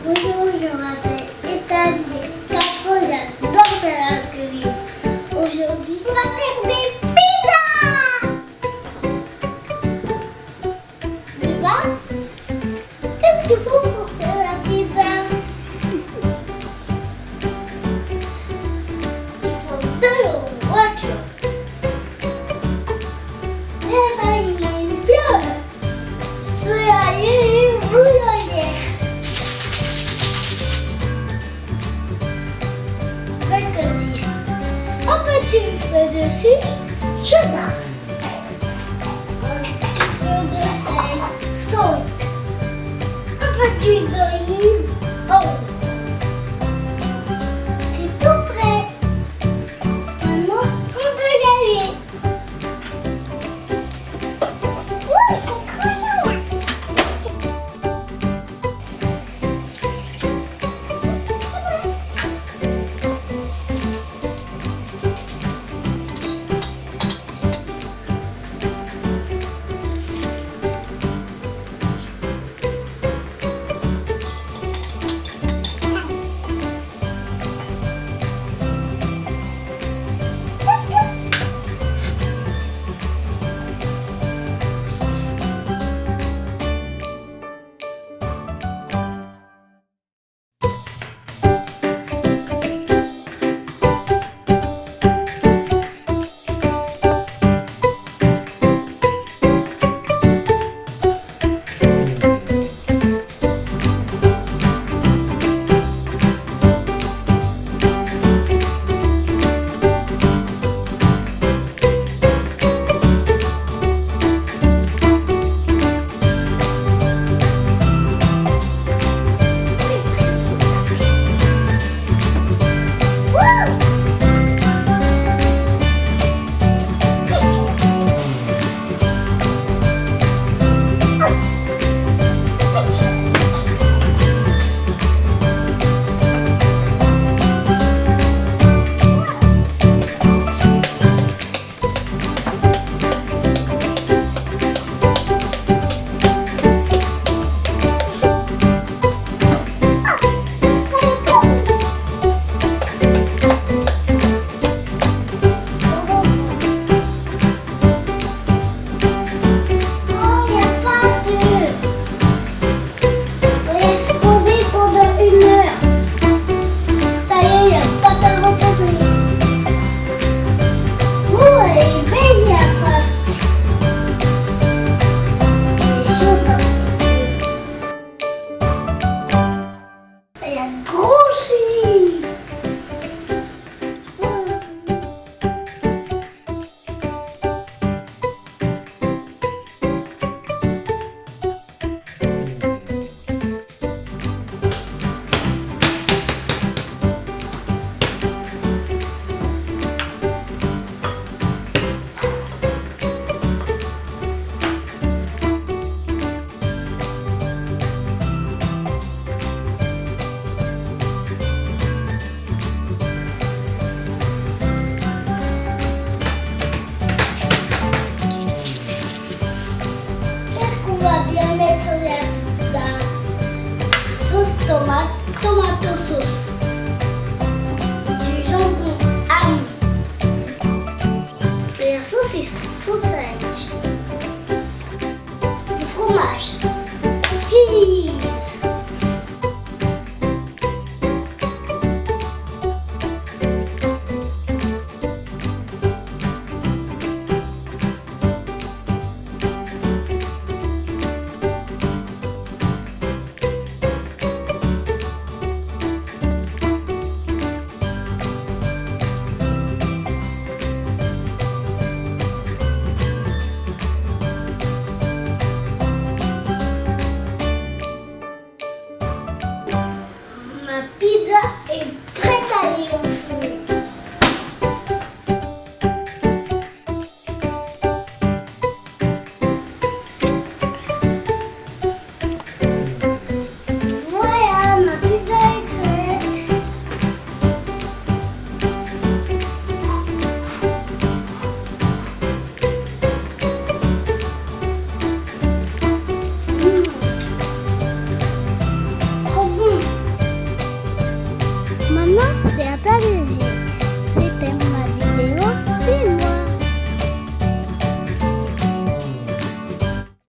Bonjour, je m'appelle Ethan, j'ai 4 ans, j'adore faire la cuisine. Aujourd'hui, on va faire des pizzas. Pizza? Qu'est-ce qu'il faut pour faire la pizza? Il faut de l'eau, voiture, des farines, fleurs, feuilles, bouillonnière. Un petit peu de sucre, cheddar. Un petit peu de sel, salt. Un petit d'olive, oh. C'est tout prêt. Maintenant, on peut y aller. Ouh, c'est trop chaud là. Tomate, tomato sauce, du jambon ami, de la saucisse, sausage, du fromage, cheese. Pizza est prête à aller au four. Voilà, ma pizza est prête. Trop bon. Maman, c'est